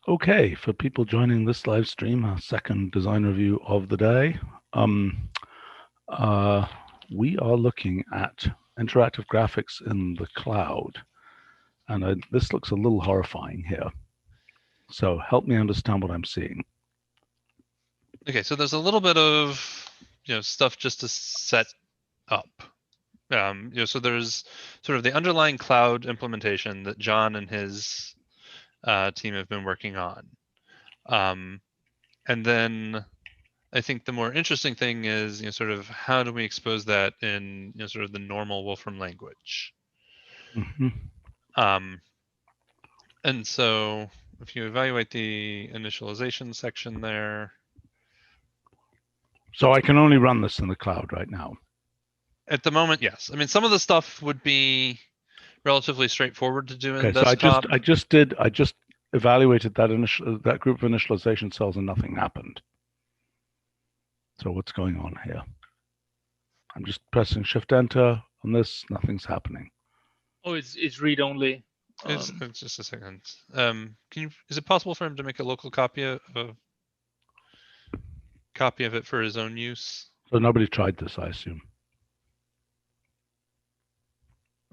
Okay, for people joining this live stream, our second design review of the day, we are looking at interactive graphics in the cloud. And this looks a little horrifying here. So help me understand what I'm seeing. Okay, so there's a little bit of stuff just to set up. So there's sort of the underlying cloud implementation that John and his team have been working on. And then I think the more interesting thing is, sort of how do we expose that in, sort of the normal Wolfram language. And so if you evaluate the initialization section there. So I can only run this in the cloud right now. At the moment, yes. I mean, some of the stuff would be relatively straightforward to do in Okay, so desktop. I just evaluated that group of initialization cells and nothing happened. So what's going on here? I'm just pressing Shift Enter on this, nothing's happening. Oh, it's read only. It's just a second. Is it possible for him to make a local copy of it for his own use? So nobody tried this, I assume.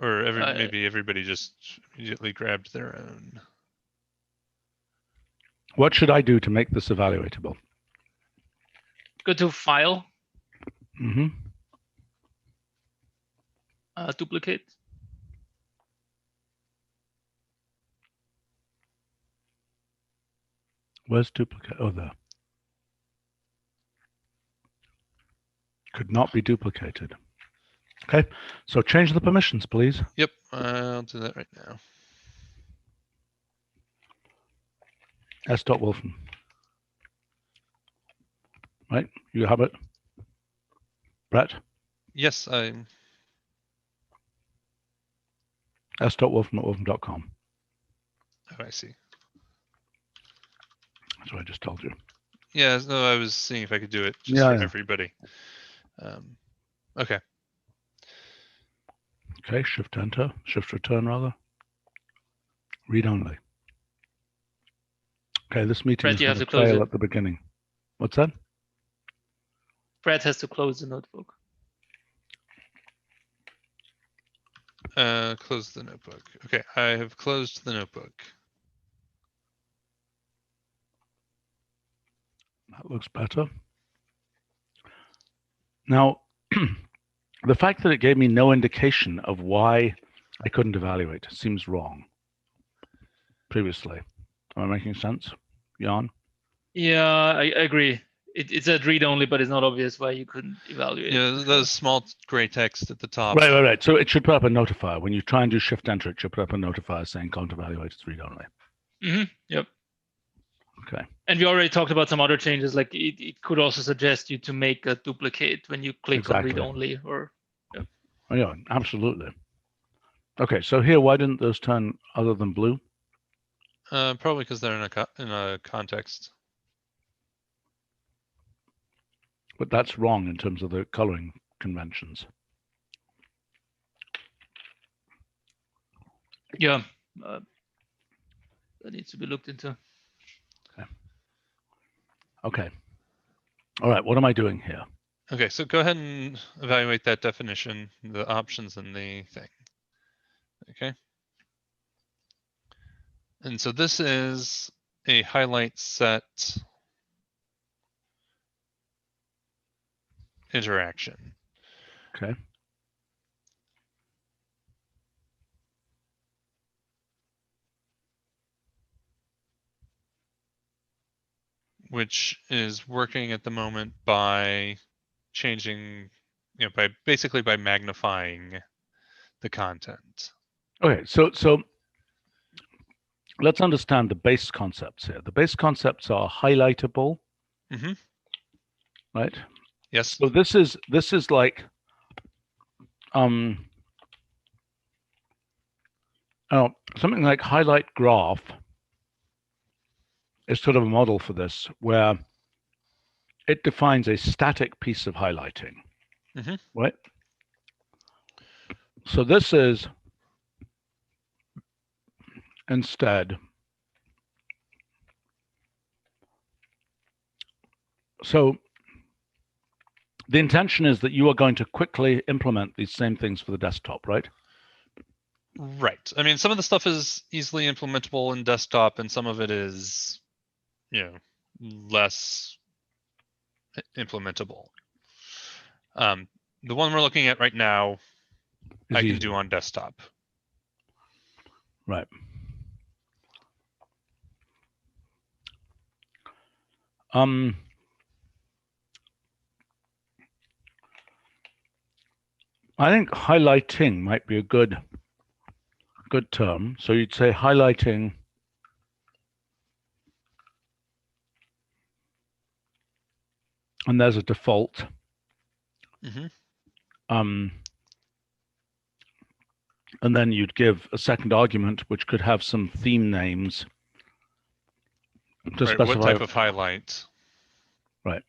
Or maybe everybody just immediately grabbed their own. What should I do to make this evaluatable? Go to File. Mm-hmm. Duplicate. Where's duplicate? Oh, there. Could not be duplicated. Okay, so change the permissions, please. Yep, I'll do that right now. S.Wolfram. Right, you have it. Brett? Yes, I'm. S.Wolfram at wolfram.com. Oh, I see. That's what I just told you. Yeah, no, I was seeing if I could do it just for everybody. Okay. Okay, Shift Enter, Shift Return rather. Read only. Okay, this meeting is going to fail at the beginning. What's that? Brett has to close the notebook. Close the notebook. Okay, I have closed the notebook. That looks better. Now, the fact that it gave me no indication of why I couldn't evaluate seems wrong. Previously. Am I making sense, Jan? Yeah, I agree. It said read only, but it's not obvious why you couldn't evaluate. Yeah, those small gray text at the top. Right. So it should put up a notifier. When you try and do Shift Enter, it should put up a notifier saying can't evaluate, it's read only. Mm-hmm. Yep. Okay. And we already talked about some other changes, like it could also suggest you to make a duplicate when you click on read only, or. Yeah. Oh, yeah, absolutely. Okay, so here, why didn't those turn other than blue? Probably because they're in a context. But that's wrong in terms of the coloring conventions. Yeah, that needs to be looked into. Okay. All right, what am I doing here? Okay, so go ahead and evaluate that definition, the options in the thing. Okay. And so this is a highlight set interaction. Okay. Which is working at the moment by changing, basically by magnifying the content. Okay, so let's understand the base concepts here. The base concepts are highlightable, right? Yes. So this is like something like highlight graph is sort of a model for this, where it defines a static piece of highlighting, right? So this is instead So the intention is that you are going to quickly implement these same things for the desktop, right? Right. I mean, some of the stuff is easily implementable in desktop, and some of it is, less implementable. The one we're looking at right now, I can do on desktop. Right. I think highlighting might be a good term. So you'd say highlighting and there's a default. And then you'd give a second argument, which could have some theme names to specify what type of highlight. Right.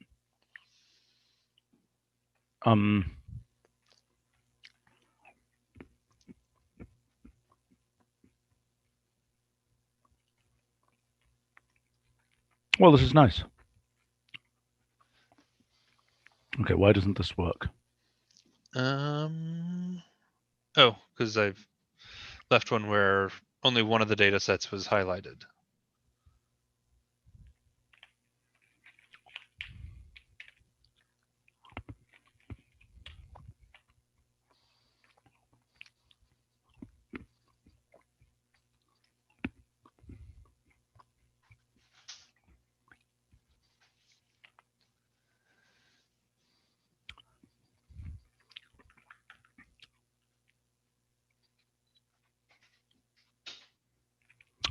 Well, this is nice. Okay, why doesn't this work? Oh, because I've left one where only one of the data sets was highlighted.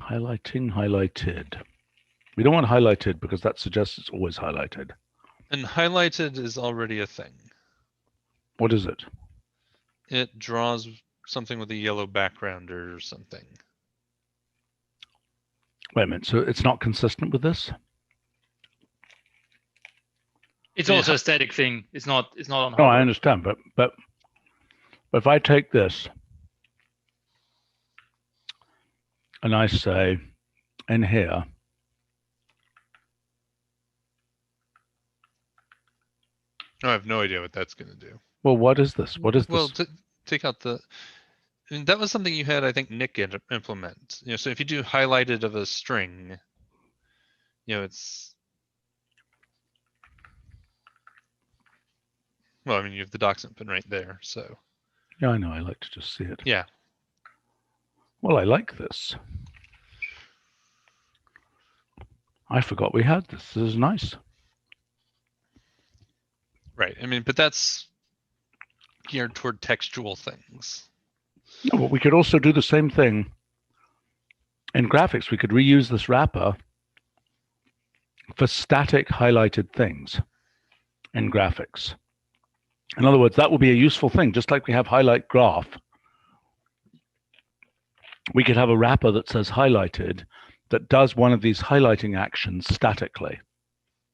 Highlighting, highlighted. We don't want highlighted because that suggests it's always highlighted. And highlighted is already a thing. What is it? It draws something with a yellow background or something. Wait a minute. So it's not consistent with this? It's also a static thing. It's not on hardware. No, I understand, but if I take this and I say in here, I have no idea what that's going to do. well, what is this? What is well, this? Take out the. I mean, that was something you had, I think, Nick implement. So if you do highlighted of a string, it's. Well, I mean, you have the docsent pin right there, so. Yeah, I know. I like to just see it. Yeah. Well, I like this. I forgot we had this. This is nice. Right. I mean, but that's geared toward textual things. No, but we could also do the same thing in graphics. We could reuse this wrapper for static highlighted things in graphics. In other words, that would be a useful thing. Just like we have highlight graph, we could have a wrapper that says highlighted that does one of these highlighting actions statically.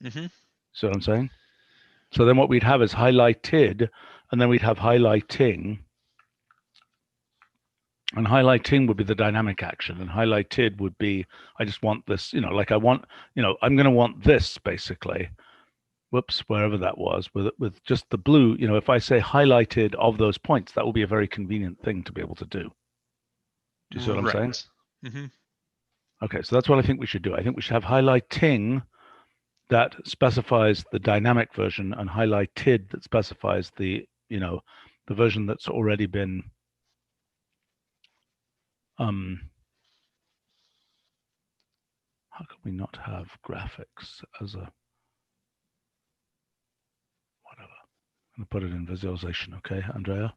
Mm-hmm. See what I'm saying? So then what we'd have is highlighted, and then we'd have highlighting. And highlighting would be the dynamic action, and highlighted would be, I just want this, like I want, I'm going to want this basically. Whoops, wherever that was, with just the blue, if I say highlighted of those points, that will be a very convenient thing to be able to do. Do you see what I'm saying? Mm-hmm. Okay, so that's what I think we should do. I think we should have highlighting that specifies the dynamic version and highlighted that specifies the, the version that's already been how can we not have graphics as a whatever? I'm going to put it in visualization, okay, Andrea?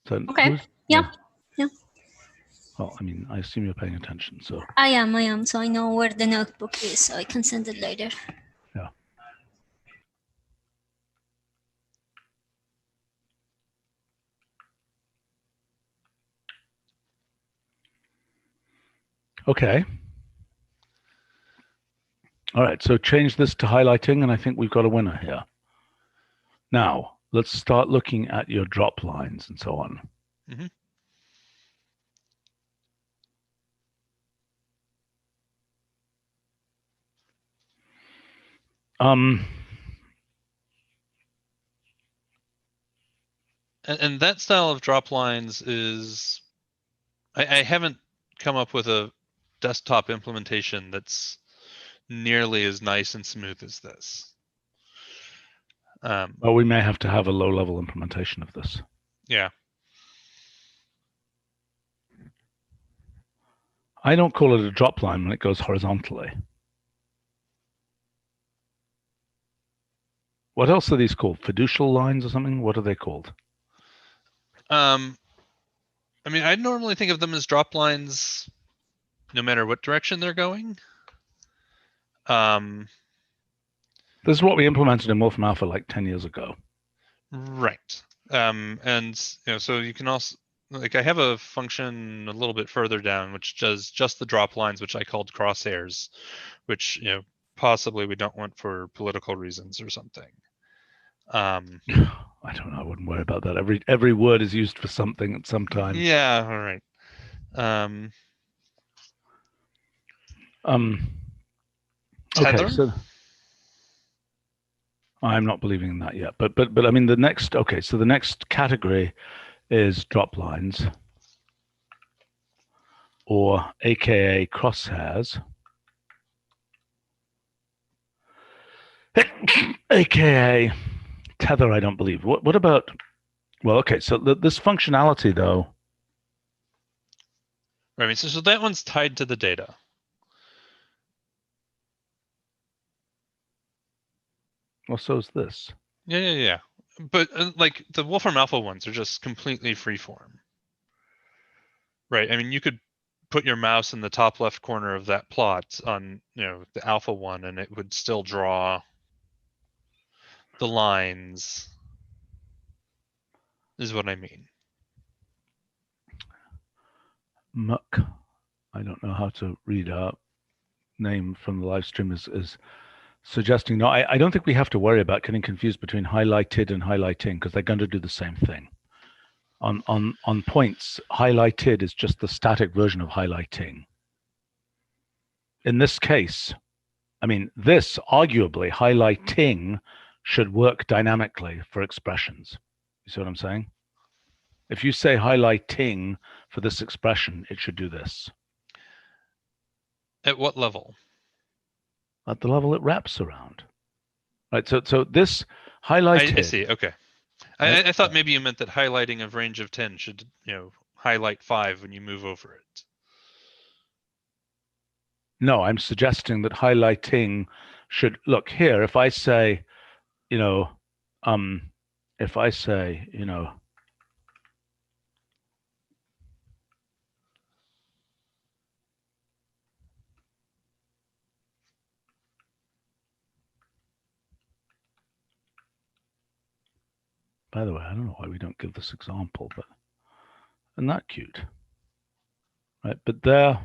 So okay. Yeah. Well, I mean, I assume you're paying attention, so. I am. So I know where the notebook is, so I can send it later. Yeah. Okay. All right, so change this to highlighting, and I think we've got a winner here. Now, let's start looking at your drop lines and so on. Mm-hmm. And that style of drop lines is, I haven't come up with a desktop implementation that's nearly as nice and smooth as this. Well, we may have to have a low-level implementation of this. Yeah. I don't call it a drop line when it goes horizontally. What else are these called? Fiducial lines or something? What are they called? I mean, I normally think of them as drop lines no matter what direction they're going. This is what we implemented in Wolfram Alpha like 10 years ago. Right. And so you can also, like, I have a function a little bit further down which does just the drop lines, which I called crosshairs, which possibly we don't want for political reasons or something. I don't know. I wouldn't worry about that. Every word is used for something at some time. Yeah. All right. Tether? Okay, so I'm not believing in that yet. But I mean the next. Okay, so the next category is drop lines, or AKA crosshairs, AKA tether. I don't believe. What about? Well, okay. So this functionality though. I mean, so that one's tied to the data. Well, so is this. Yeah. But like the Wolfram Alpha ones are just completely freeform. Right. I mean, you could put your mouse in the top left corner of that plot on, the alpha one, and it would still draw the lines, is what I mean. Muck. I don't know how to read a name from the live stream is suggesting. No, I don't think we have to worry about getting confused between highlighted and highlighting, because they're going to do the same thing. On points, highlighted is just the static version of highlighting. In this case, I mean, this arguably highlighting should work dynamically for expressions. You see what I'm saying? If you say highlighting for this expression, it should do this. At what level? At the level it wraps around. Right. So this highlighted. I see. Okay. I thought maybe you meant that highlighting of range of 10 should, highlight 5 when you move over it. No, I'm suggesting that highlighting should look here. If I say, if I say, by the way, I don't know why we don't give this example, but isn't that cute? Right, but there,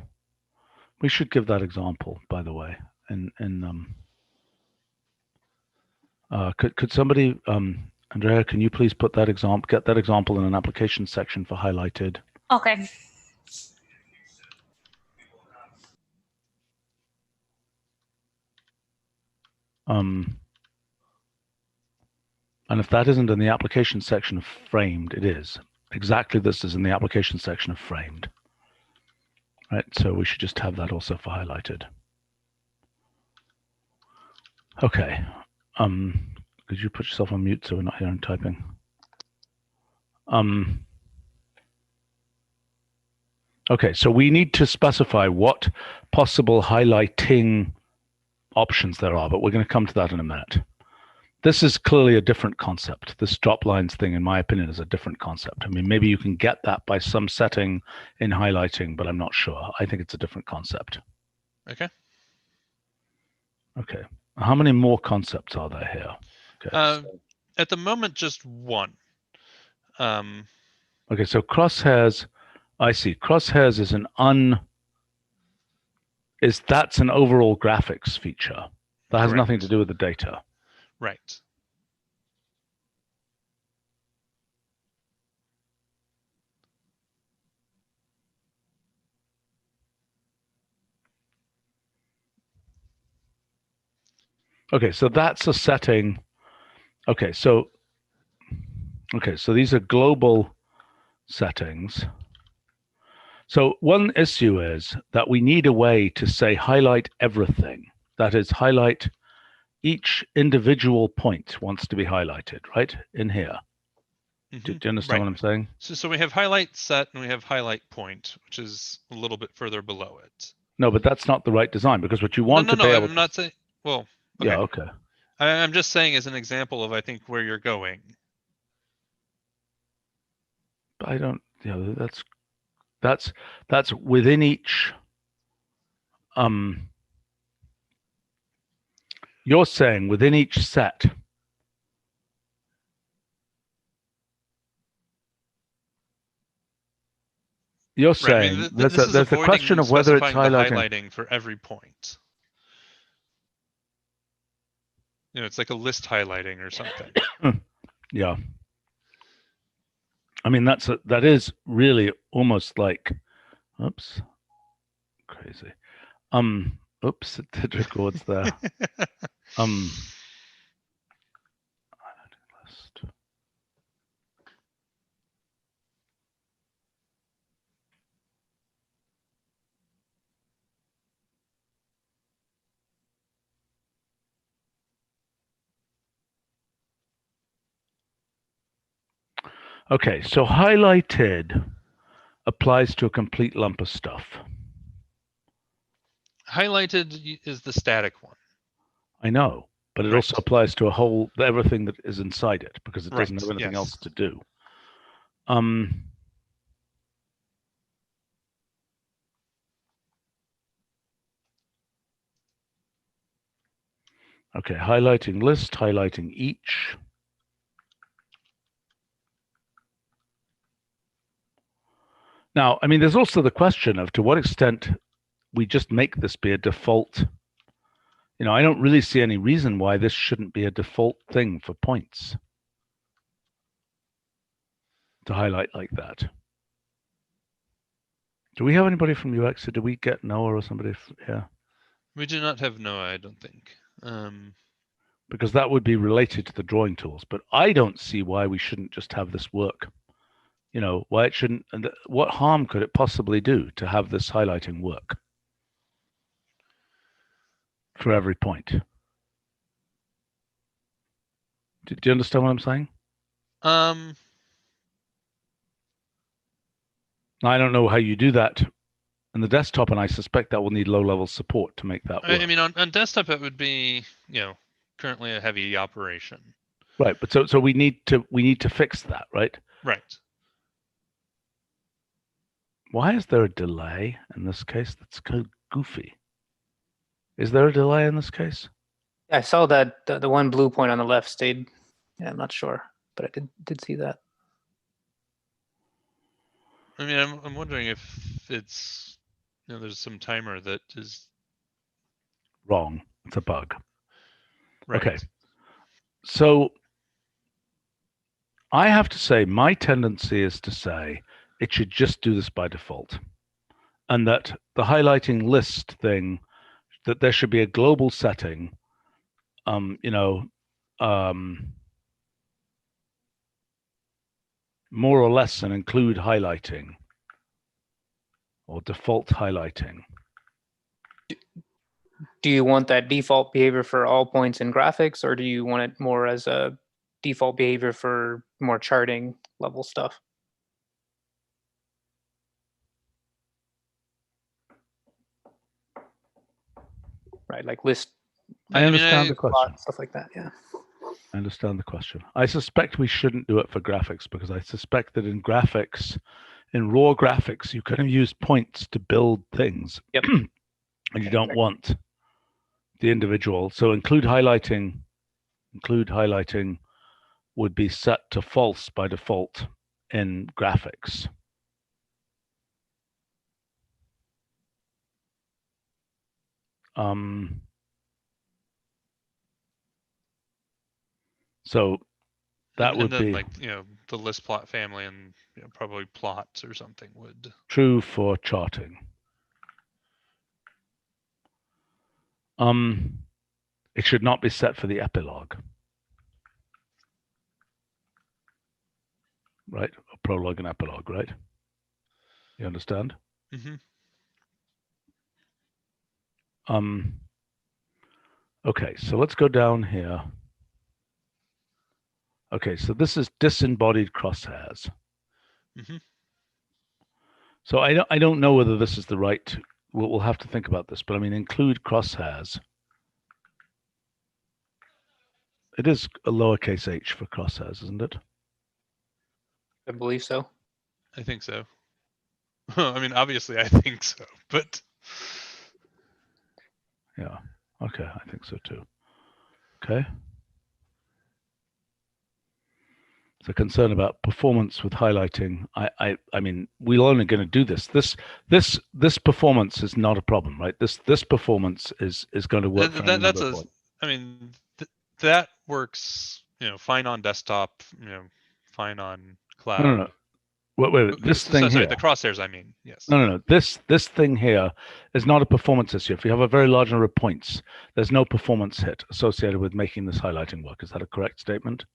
we should give that example, by the way. Could somebody, Andrea, can you please put that example, get that example in an application section for highlighted? Okay. And if that isn't in the application section of framed, it is. Exactly this is in the application section of framed. Right, so we should just have that also for highlighted. Okay. Could you put yourself on mute so we're not hearing typing? Okay, so we need to specify what possible highlighting options there are, but we're going to come to that in a minute. This is clearly a different concept. This drop lines thing, in my opinion, is a different concept. I mean, maybe you can get that by some setting in highlighting, but I'm not sure. I think it's a different concept. Okay. Okay. How many more concepts are there here? Okay. At the moment, just one. Okay, so crosshairs, I see. Crosshairs is that's an overall graphics feature. That has nothing to do with the data. Right. Okay, so that's a setting. Okay, so these are global settings. So one issue is that we need a way to say highlight everything. That is, highlight each individual point wants to be highlighted, right? In here. Do you understand what I'm saying? So we have highlight set and we have highlight point, which is a little bit further below it. No, but that's not the right design because what you want to be able I'm not saying. Well, okay. Yeah, okay. I'm just saying as an example of I think where you're going. I don't. Yeah, that's within each. You're saying within each set. You're saying right. I mean, there's a question of whether it's highlighting for every point. You know, it's like a list highlighting or something. Yeah. I mean, that is really almost like, oops, crazy. Oops, it did records there. List. Okay, so highlighted applies to a complete lump of stuff. Highlighted is the static one. I know, but it also applies to everything that is inside it because it doesn't have anything else to do. Okay, highlighting list, highlighting each. Now, I mean, there's also the question of to what extent we just make this be a default. You know, I don't really see any reason why this shouldn't be a default thing for points to highlight like that. Do we have anybody from UX or do we get Noah or somebody? Yeah. We do not have Noah, I don't think. Because that would be related to the drawing tools, but I don't see why we shouldn't just have this work. You know, why it shouldn't, and what harm could it possibly do to have this highlighting work for every point? Do you understand what I'm saying? I don't know how you do that in the desktop, and I suspect that will need low-level support to make that work. I mean, on desktop, it would be, you know, currently a heavy operation. Right, but so we need to fix that, right? Right. Why is there a delay in this case? That's kind of goofy. Is there a delay in this case? I saw that the one blue point on the left stayed. Yeah, I'm not sure, but I did see that. I mean, I'm wondering if it's, you know, there's some timer that is wrong. It's a bug. Right. Okay. So I have to say my tendency is to say it should just do this by default. And that the highlighting list thing, that there should be a global setting, you know, more or less an include highlighting or default highlighting. Do you want that default behavior for all points in graphics, or do you want it more as a default behavior for more charting level stuff? Right, like list. I understand the question. Stuff like that, yeah. I understand the question. I suspect we shouldn't do it for graphics because I suspect that in graphics, in raw graphics, you can use points to build things. Yep. And you don't want the individual. So include highlighting would be set to false by default in graphics. So that would be like, you know, the list plot family and, you know, probably plots or something would. True for charting. It should not be set for the epilogue. Right? A prologue and epilogue, right? You understand? Mm-hmm. Okay, so let's go down here. Okay, so this is disembodied crosshairs. Mm-hmm. So I don't know whether this is the right. We'll have to think about this, but I mean, include crosshairs. It is a lowercase h for crosshairs, isn't it? I believe so. I think so. I mean, obviously, I think so, but Yeah. Okay, I think so too. Okay. So concern about performance with highlighting. I mean, we're only going to do this. This performance is not a problem, right? This performance is going to work for any that's number a. of points. I mean, that works. Fine on desktop. Fine on cloud. No. Wait. This thing sorry, here. the crosshairs. I mean, yes. No. This thing here is not a performance issue. If you have a very large number of points, there's no performance hit associated with making this highlighting work. Is that a correct statement?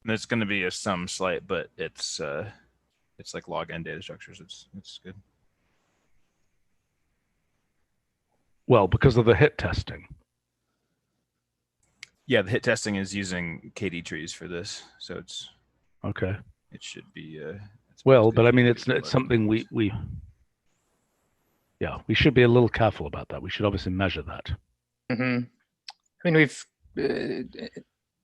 There's going to be some slight, but it's like log n data structures. It's good. Well, because of the hit testing. Yeah, the hit testing is using KD trees for this, so it's Okay. it should be. Well, but I mean, it's something we should be a little careful about that. We should obviously measure that. I mean,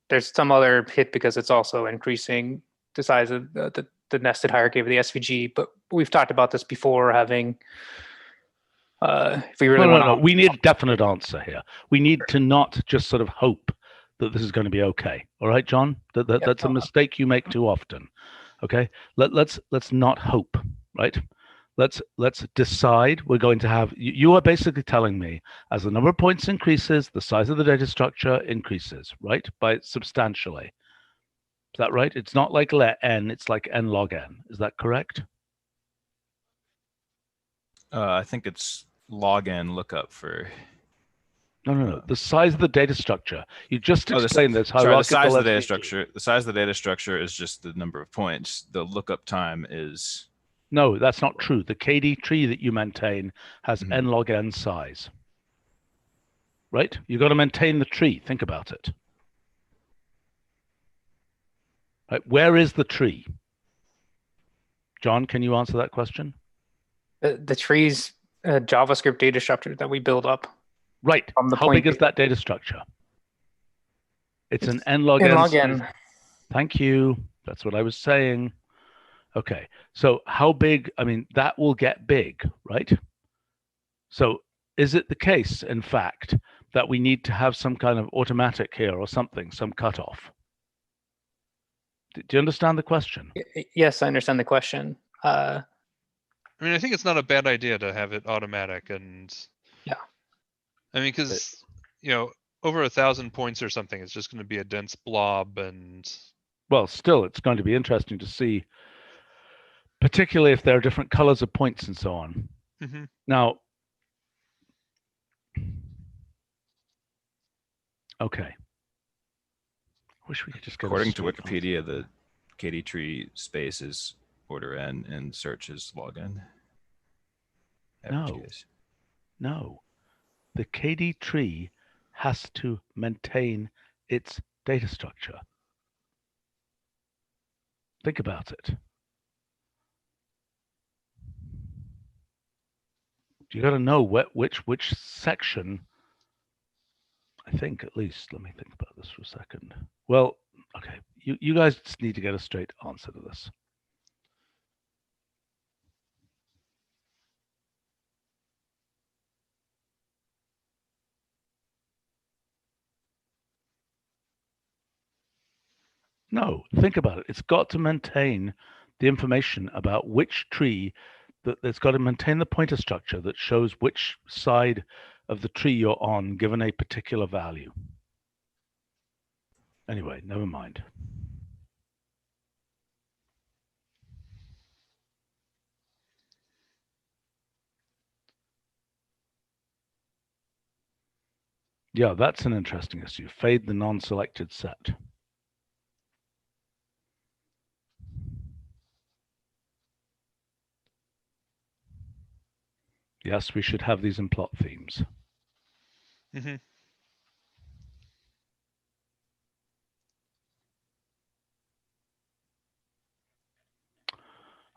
there's some other hit because it's also increasing the size of the nested hierarchy of the SVG, but we've talked about this before, having if we really want to. No, we need a definite answer here. We need to not just sort of hope that this is going to be okay. All right, John? That's a mistake you make too often. Okay? Let's not hope, right? Let's decide. We're going to have, you are basically telling me as the number of points increases, the size of the data structure increases, right? By substantially. Is that right? It's not like n, it's like n log n. Is that correct? I think it's log n lookup for. No. The size of the data structure. You just explained this. Sorry, the size of the data structure. The size of the data structure is just the number of points. The lookup time is. No, that's not true. The KD tree that you maintain has n log n size. Right? You've got to maintain the tree. Think about it. Right? Where is the tree? John, can you answer that question? The tree's JavaScript data structure that we build up. Right. How big is that data structure? It's an n log n. Log n. Thank you. That's what I was saying. Okay. So how big? I mean, that will get big, right? So is it the case, in fact, that we need to have some kind of automatic here or something, some cutoff? Do you understand the question? Yes, I understand the question. I mean, I think it's not a bad idea to have it automatic, and yeah. I mean, because over 1,000 points or something, it's just going to be a dense blob, and well, still, it's going to be interesting to see, particularly if there are different colors of points and so on. Now, okay. Wish we could just go. According to Wikipedia, the KD tree space is order n and search is log n. No. The KD tree has to maintain its data structure. Think about it. You got to know which section. I think at least. Let me think about this for a second. Well, okay. You guys just need to get a straight answer to this. No, think about it. It's got to maintain the information about which tree, that it's got to maintain the pointer structure that shows which side of the tree you're on given a particular value. Anyway, never mind. Yeah, that's an interesting issue. Fade the non-selected set. Yes, we should have these in plot themes. Mm-hmm.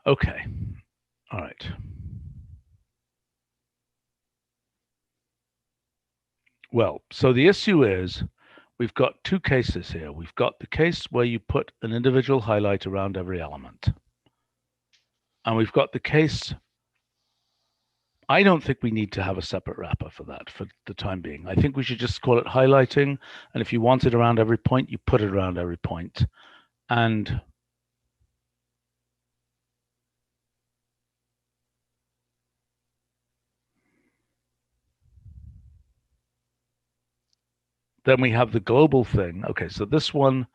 Okay. All right. Well, so the issue is we've got two cases here. We've got the case where you put an individual highlight around every element. And we've got the case, I don't think we need to have a separate wrapper for that for the time being. I think we should just call it highlighting. And if you want it around every point, you put it around every point. And then we have the global thing. Okay, so this one,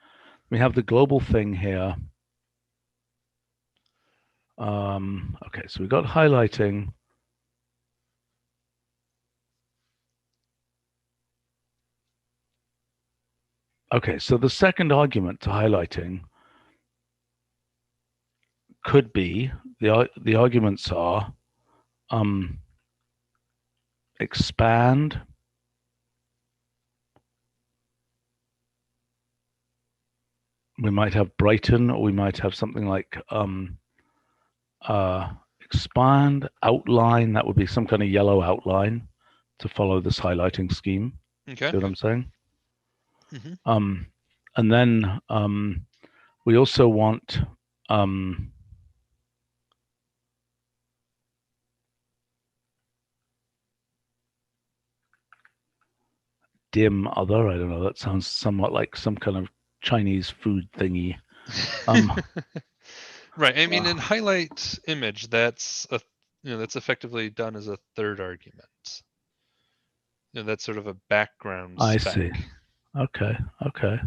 we have the global thing here. Okay, so we got highlighting. Okay, so the second argument to highlighting could be, the arguments are expand, we might have brighten, or we might have something like expand, outline, that would be some kind of yellow outline to follow this highlighting scheme. Okay. See what I'm saying? Mm-hmm. And then we also want dim other. I don't know. That sounds somewhat like some kind of Chinese food thingy. Right. I mean, in highlight image, that's that's effectively done as a third argument. That's sort of a background I spec. see. Okay. Okay.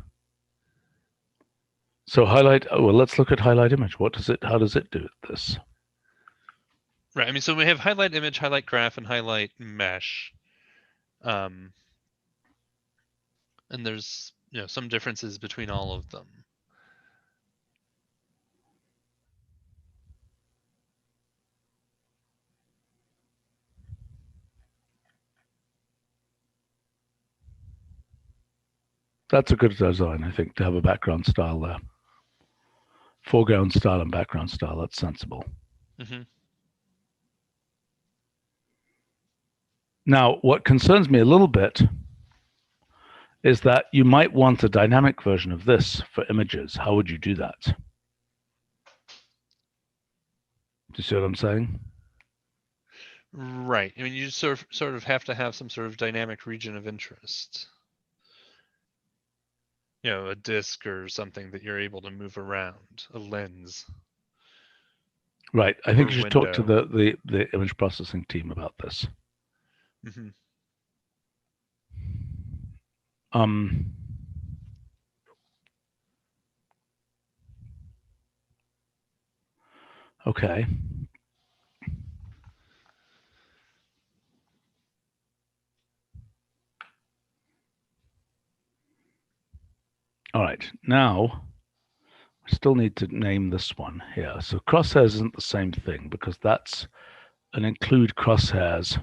So highlight. Oh, well, let's look at highlight image. What does it? How does it do this? Right. I mean, so we have highlight image, highlight graph, and highlight mesh. And there's some differences between all of them. That's a good design, I think, to have a background style there. Foreground style and background style. That's sensible. Mm-hmm. Now, what concerns me a little bit is that you might want a dynamic version of this for images. How would you do that? Do you see what I'm saying? Right. I mean, you sort of have to have some sort of dynamic region of interest. A disk or something that you're able to move around, a lens. Right. I think you should talk to window. the image processing team about this. Mm-hmm. Okay. All right. Now, we still need to name this one here. So crosshairs isn't the same thing because that's an include crosshairs.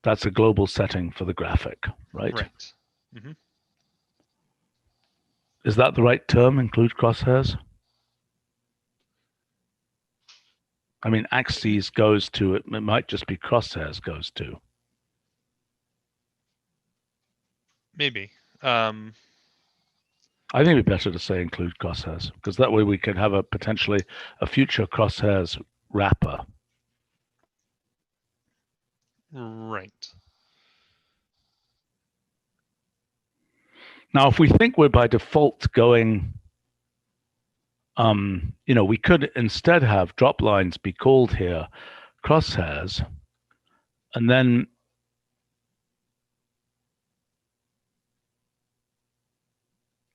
That's a global setting for the graphic, right? Right. Mm-hmm. Is that the right term, include crosshairs? I mean, axes goes to, it might just be crosshairs goes to. Maybe. I think it'd be better to say include crosshairs because that way we can have a potentially a future crosshairs wrapper. Right. Now, if we think we're by default going, we could instead have drop lines be called here crosshairs, and then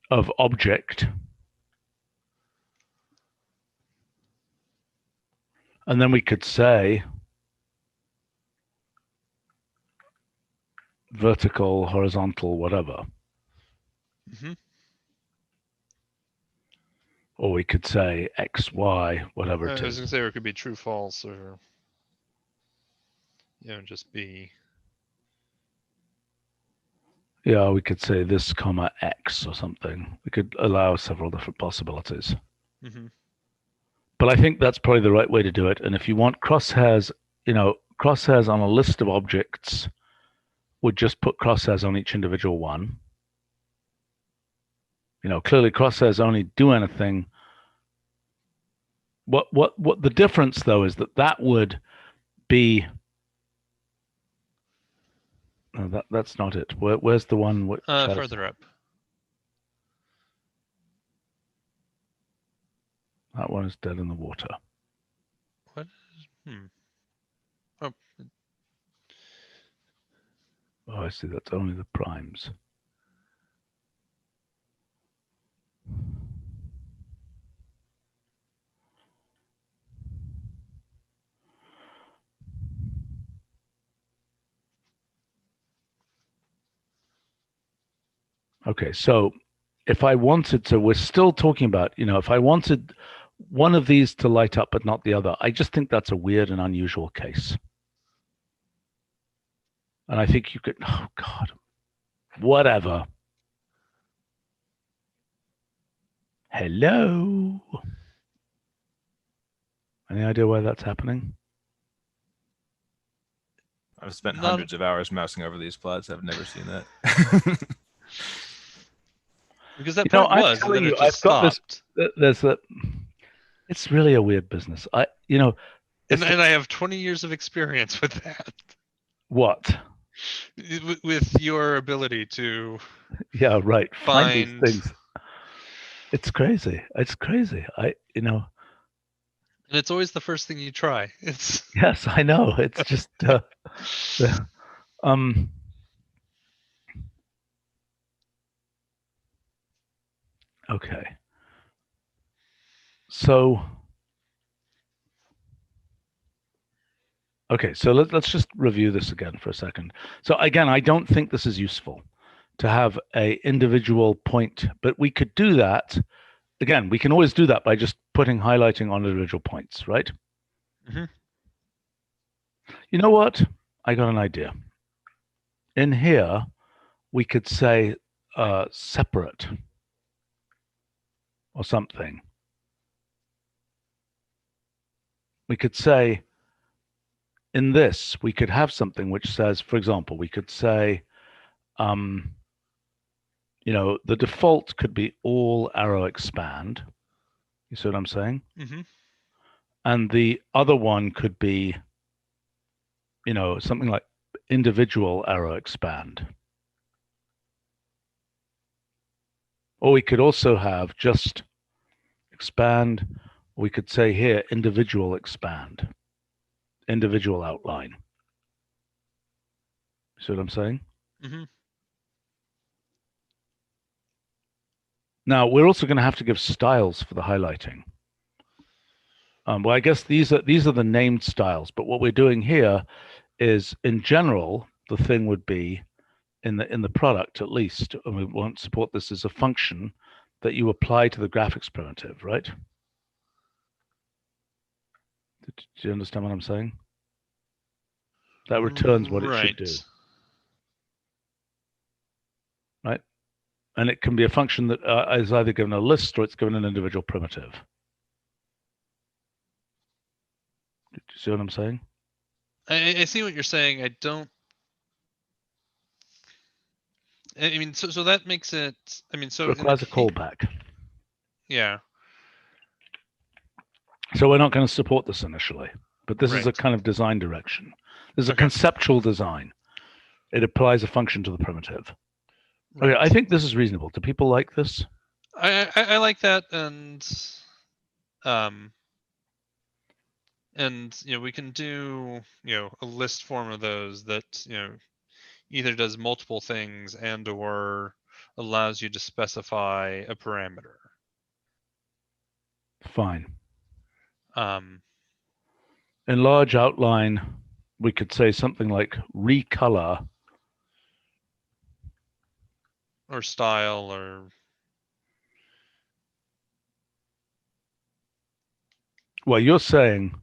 of object, and then we could say vertical, horizontal, whatever. Hmm. Or we could say X, Y, whatever I it was is. gonna say, or it could be true, false, or just be. Yeah, we could say this comma X or something. We could allow several different possibilities. Hmm. But I think that's probably the right way to do it. And if you want crosshairs, crosshairs on a list of objects would just put crosshairs on each individual one. Clearly crosshairs only do anything. What the difference though is that would be no, that's not it. Where's the one which has, Further up. that one is dead in the water. What? Oh, Oh, I see. That's only the primes. Okay, so if I wanted to, we're still talking about, if I wanted one of these to light up but not the other, I just think that's a weird and unusual case. And I think you could, oh God, whatever. Hello. Any idea why that's happening? I've spent Not- hundreds of hours mousing over these plots. I've never seen that. because that I'm point was, and telling then you, it just I've got stopped. There's a. It's really a weird business. And it's I have 20 years of experience with that. what? With your ability to Yeah, right. Find find these things. It's crazy. It's crazy. and it's always the first thing you try. It's Yes, I know. It's just okay. So let's just review this again for a second. So again, I don't think this is useful to have a individual point, but we could do that. Again, we can always do that by just highlighting on individual points, right? Mhm. You know what? I got an idea. In here, we could say separate or something. We could say in this, we could have something which says, for example, we could say, the default could be all arrow expand. You see what I'm saying? Mm-hmm. And the other one could be, something like individual arrow expand. Or we could also have just expand. We could say here, individual expand, individual outline. See what I'm saying? Mm-hmm. Now, we're also going to have to give styles for the highlighting. Well, I guess these are the named styles, but what we're doing here is, in general, the thing would be in the product at least, and we won't support this as a function that you apply to the graphics primitive, right? Do you understand what I'm saying? That returns what it should do, right? And it can be a function that is either given a list or it's given an individual primitive. Do you see what I'm saying? I see what you're saying. I don't. I mean, so that makes it. I mean, so It requires a callback. Yeah. So we're not going to support this initially, but this is a Right. kind of design direction. This is a Okay. conceptual design. It applies a function to the primitive. Okay, I think this is reasonable. Do people like this? I like that, and we can do a list form of those that either does multiple things and or allows you to specify a parameter. Fine. Um, In large outline, we could say something like recolor or style or Well, you're saying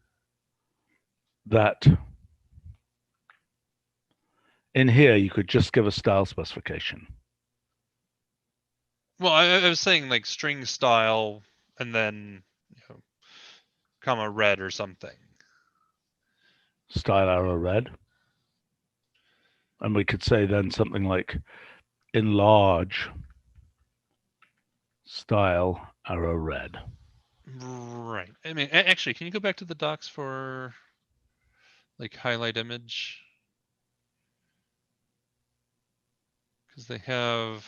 that in here you could just give a style specification. well, I was saying like string style and then comma red or something. Style arrow red. And we could say then something like enlarge style arrow red. Right. I mean, actually, can you go back to the docs for like highlight image? Because they have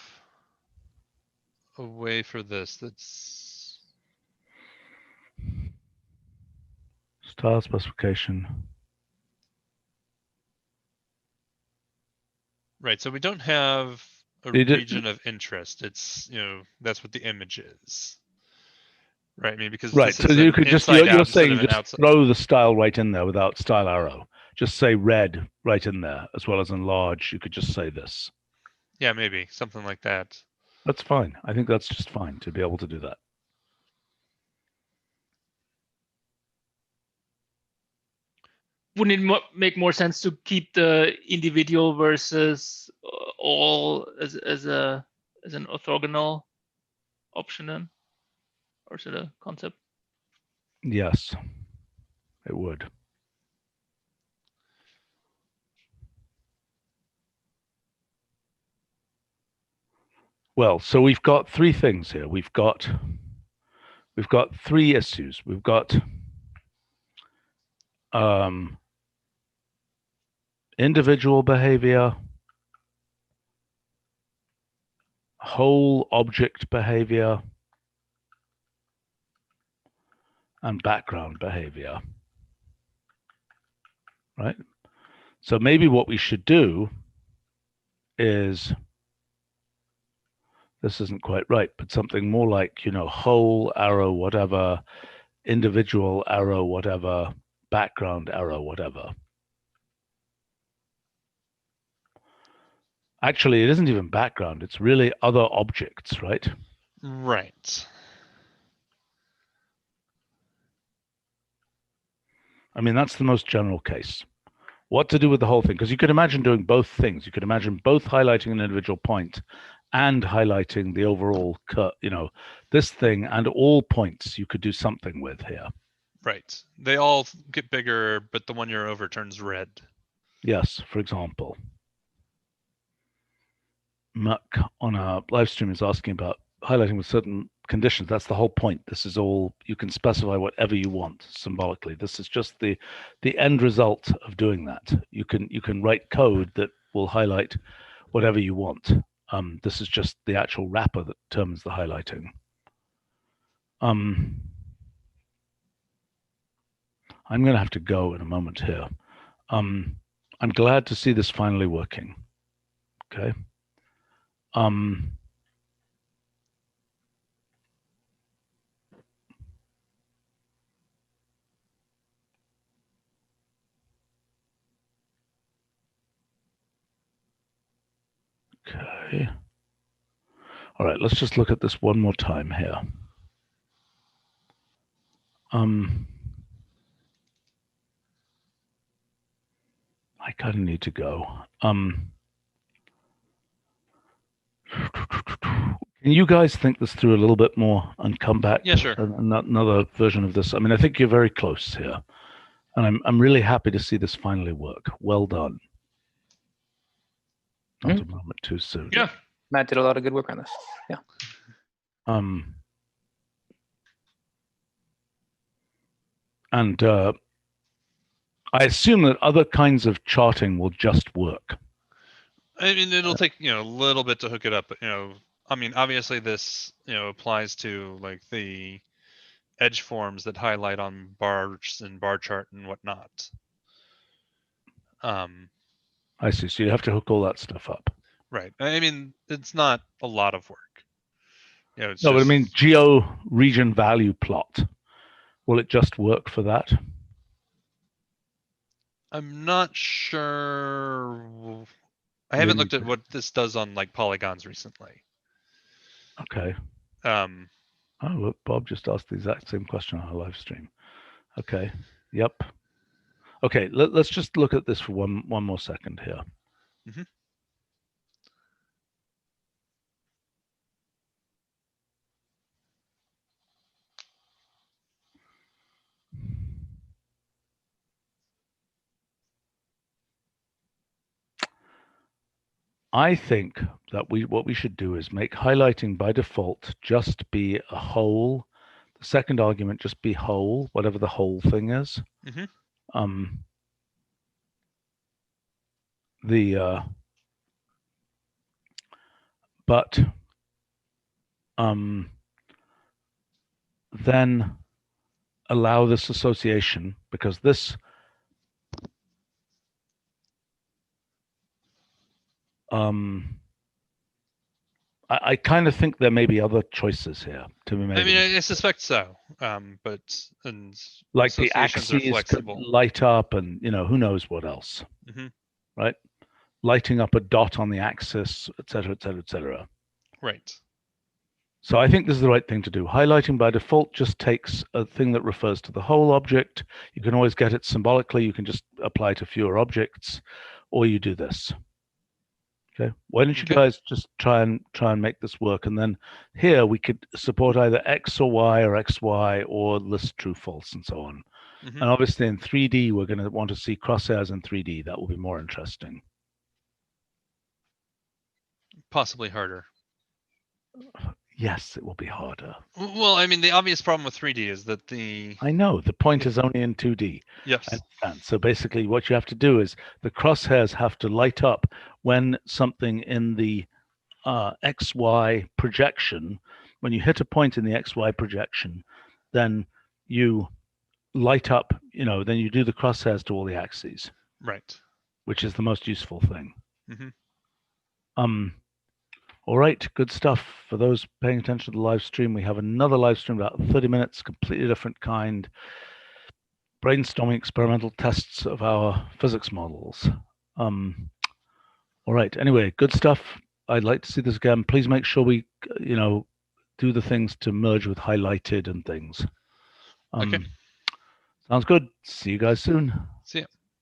a way for this that's Style specification. right. So we don't have a They did- region of interest. It's, that's what the image is. Right. I mean, because Right, this so is you an could just, inside you're out instead saying of an just outside. throw the style right in there without style arrow. Just say red right in there, as well as enlarge. You could just say this. Yeah, maybe something like that. That's fine. I think that's just fine to be able to do that. Wouldn't it make more sense to keep the individual versus all as an orthogonal option then, or is it a concept? Yes, it would. Well, so we've got three things here. We've got three issues. We've got individual behavior, whole object behavior, and background behavior, right? So maybe what we should do is, this isn't quite right, but something more like, whole arrow, whatever, individual arrow, whatever, background arrow, whatever. Actually, it isn't even background. It's really other objects, right? Right. I mean, that's the most general case. What to do with the whole thing? Because you could imagine doing both things. You could imagine both highlighting an individual point and highlighting the overall, this thing and all points you could do something with here. Right. They all get bigger, but the one you're over turns red. Yes, for example. Muck on our live stream is asking about highlighting with certain conditions. That's the whole point. This is all, you can specify whatever you want symbolically. This is just the end result of doing that. You can write code that will highlight whatever you want. This is just the actual wrapper that determines the highlighting. I'm going to have to go in a moment here. I'm glad to see this finally working. Okay. Okay. All right, let's just look at this one more time here. I kind of need to go. Can you guys think this through a little bit more and come back? Yeah, sure. Another version of this. I mean, I think you're very close here, and I'm really happy to see this finally work. Well done. Not a moment too soon. Yeah. Matt did a lot of good work on this. Yeah. And I assume that other kinds of charting will just work. I mean, it'll take, a little bit to hook it up, but, I mean, obviously this, applies to like the edge forms that highlight on bars and bar chart and whatnot. I see. So you have to hook all that stuff up. Right. I mean, it's not a lot of work. It's No, but I just- mean, geo region value plot. Will it just work for that? I'm not sure I haven't really looked at what this does on like polygons recently. Okay. Um, Oh, look, Bob just asked the exact same question on our live stream. Okay. Yep. Okay, let's just look at this for one more second here. Mhm. I think that what we should do is make highlighting by default just be a whole. The second argument just be whole, whatever the whole thing is. Mhm. But then allow this association, because this I kind of think there may be other choices here to be made. I mean, I suspect so. But like the associations are axes could flexible. light up, and who knows what else, Mhm. right? Lighting up a dot on the axis, et cetera, et cetera, et cetera. Right. So I think this is the right thing to do. Highlighting by default just takes a thing that refers to the whole object. You can always get it symbolically. You can just apply to fewer objects, or you do this. Okay. Why don't you Okay. guys just try and make this work, and then here we could support either X or Y or XY or list true, false, and so on. Mhm. And obviously in 3D, we're going to want to see crosshairs in 3D. That will be more interesting. Possibly harder. Yes, it will be harder. Well, I mean, the obvious problem with 3D is that the I know the point is only in 2D. yes. I understand. So basically what you have to do is the crosshairs have to light up when something in the XY projection, when you hit a point in the XY projection, then you light up, then you do the crosshairs to all the axes, Right. which is the most useful thing. Mhm. All right, good stuff. For those paying attention to the live stream, we have another live stream about 30 minutes, completely different kind. Brainstorming experimental tests of our physics models. All right, anyway, good stuff. I'd like to see this again. Please make sure we, do the things to merge with highlighted and things. Okay. Sounds good. See you guys soon. See ya.